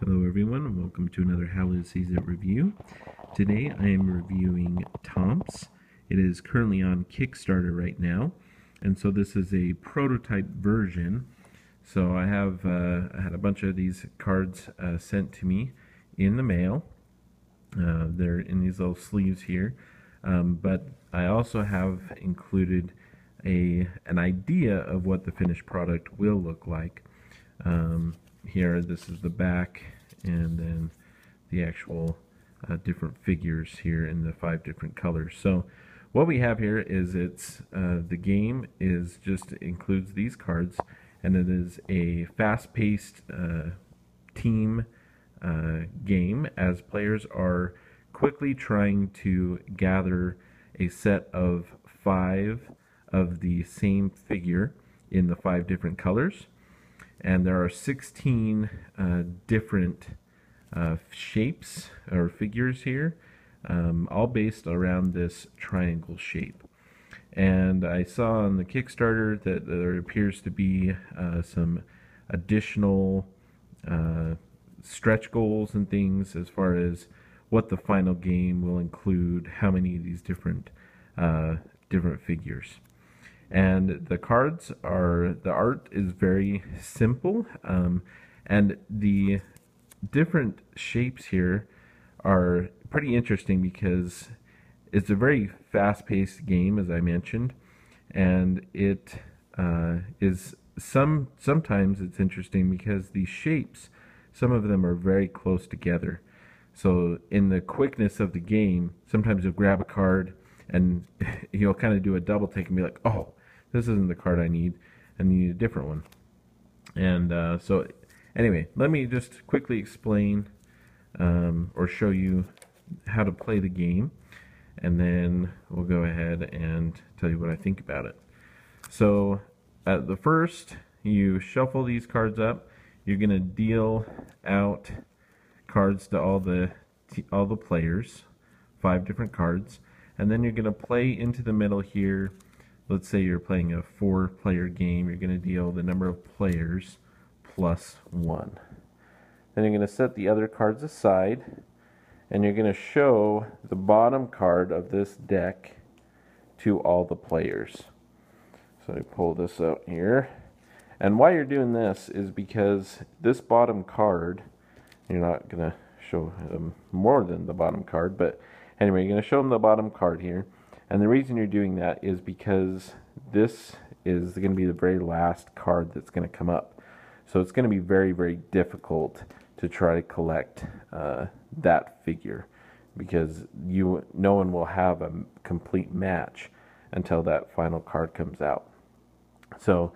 Hello everyone, and welcome to another Hallowed Season review. Today I am reviewing Tomps. It is currently on Kickstarter right now, and so this is a prototype version. So I had a bunch of these cards sent to me in the mail. They're in these little sleeves here, but I also have included an idea of what the finished product will look like. Here, this is the back, and then the actual different figures here in the 5 different colors. So what we have here is the game is just includes these cards, and it is a fast-paced team game as players are quickly trying to gather a set of 5 of the same figure in the 5 different colors. And there are 16 different shapes or figures here, all based around this triangle shape. And I saw on the Kickstarter that there appears to be some additional stretch goals and things as far as what the final game will include, how many of these different figures. And the art is very simple, and the different shapes here are pretty interesting because it's a very fast-paced game, as I mentioned, and it is sometimes it's interesting because these shapes, some of them are very close together. So in the quickness of the game, sometimes you'll grab a card and you'll kind of do a double take and be like, oh, this isn't the card I need, and you need a different one. And so anyway, let me just quickly explain or show you how to play the game, and then we'll go ahead and tell you what I think about it. So at the first, you shuffle these cards up. You're going to deal out cards to all the players, 5 different cards, and then you're going to play into the middle here. Let's say you're playing a 4-player game. You're going to deal the number of players plus 1. Then you're going to set the other cards aside, and you're going to show the bottom card of this deck to all the players. So I pull this out here. And why you're doing this is because this bottom card, you're not going to show them more than the bottom card, but anyway, you're going to show them the bottom card here. And the reason you're doing that is because this is going to be the very last card that's going to come up. So it's going to be very, very difficult to try to collect that figure, because no one will have a complete match until that final card comes out. So,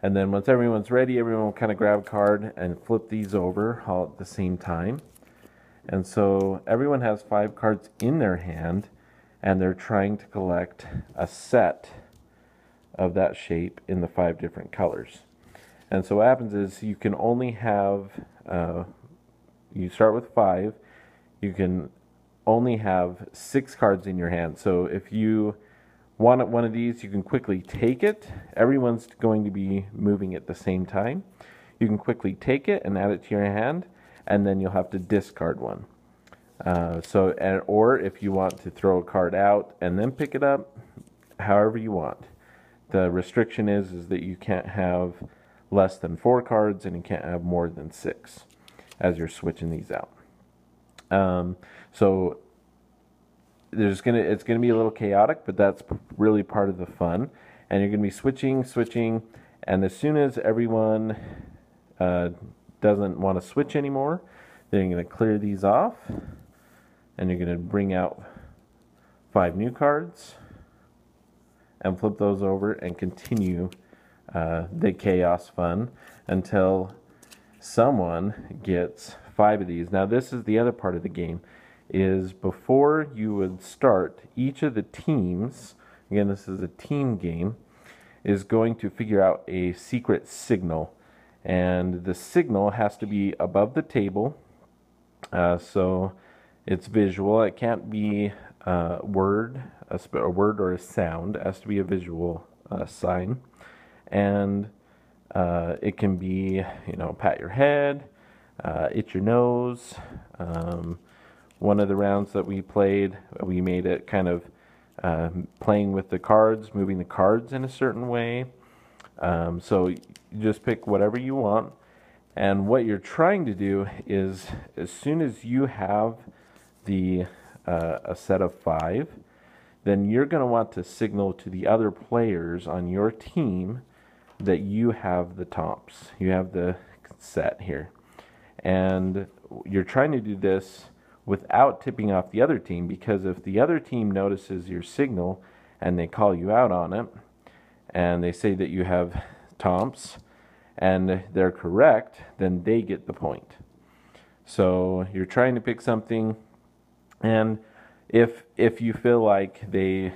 and then once everyone's ready, everyone will kind of grab a card and flip these over all at the same time. And so everyone has 5 cards in their hand, and they're trying to collect a set of that shape in the 5 different colors. And so what happens is you can only have, you start with 5, you can only have 6 cards in your hand. So if you want one of these, you can quickly take it. Everyone's going to be moving at the same time. You can quickly take it and add it to your hand, and then you'll have to discard one. Or if you want to throw a card out and then pick it up, however you want. The restriction is that you can't have less than 4 cards, and you can't have more than 6 as you're switching these out. So it's gonna be a little chaotic, but that's really part of the fun. And you're gonna be switching, and as soon as everyone doesn't want to switch anymore, then you're gonna clear these off. And you're going to bring out 5 new cards and flip those over and continue the chaos fun until someone gets 5 of these. Now this is the other part of the game, is before you would start, each of the teams, again this is a team game, is going to figure out a secret signal. And the signal has to be above the table, so it's visual. It can't be a word or a sound. It has to be a visual sign. And it can be, pat your head, Itch Your Nose. One of the rounds that we played, we made it kind of playing with the cards, moving the cards in a certain way. So you just pick whatever you want. And what you're trying to do is, as soon as you have a set of 5, then you're going to want to signal to the other players on your team that you have the Tomps. You have the set here. And you're trying to do this without tipping off the other team, because if the other team notices your signal and they call you out on it, and they say that you have Tomps, and they're correct, then they get the point. So you're trying to pick something, and if you feel like they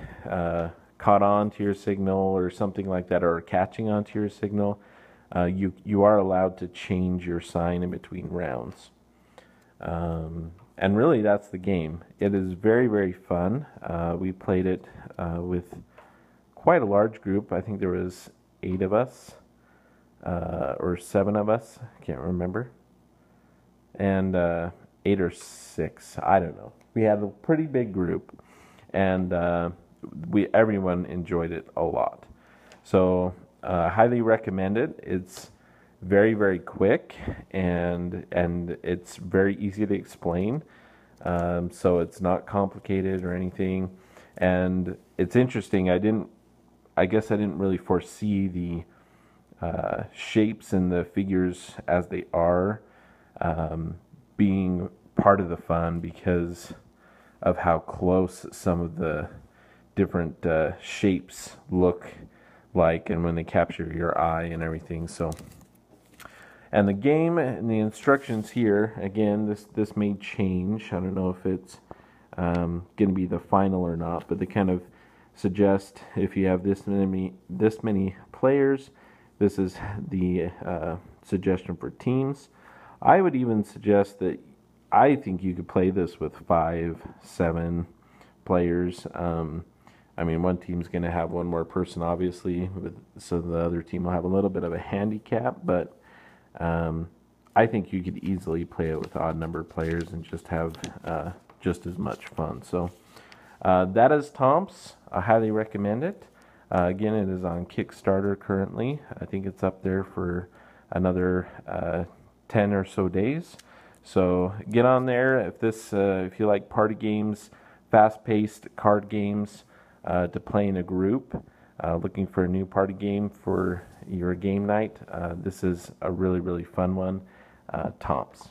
caught on to your signal or something like that, or catching on to your signal, you are allowed to change your sign in between rounds. And really, that's the game. It is very, very fun. We played it with quite a large group. I think there was 8 of us, or 7 of us. I can't remember. And 8 or 6. I don't know. We had a pretty big group, and everyone enjoyed it a lot. So highly recommend it. It's very, very quick, and it's very easy to explain. So it's not complicated or anything. And it's interesting. I guess I didn't really foresee the shapes and the figures as they are being part of the fun, because of how close some of the different shapes look like, and when they capture your eye and everything. So, and the game and the instructions here, again, this may change. I don't know if it's going to be the final or not, but they kind of suggest if you have this many players, this is the suggestion for teams. I would even suggest that I think you could play this with 5, 7 players. I mean, one team's going to have one more person, obviously, so the other team will have a little bit of a handicap, but I think you could easily play it with odd number of players and just have just as much fun. So that is Tomps. I highly recommend it. Again, it is on Kickstarter currently. I think it's up there for another 10 or so days. So get on there if you like party games, fast-paced card games to play in a group. Looking for a new party game for your game night. This is a really, really fun one. Tomps.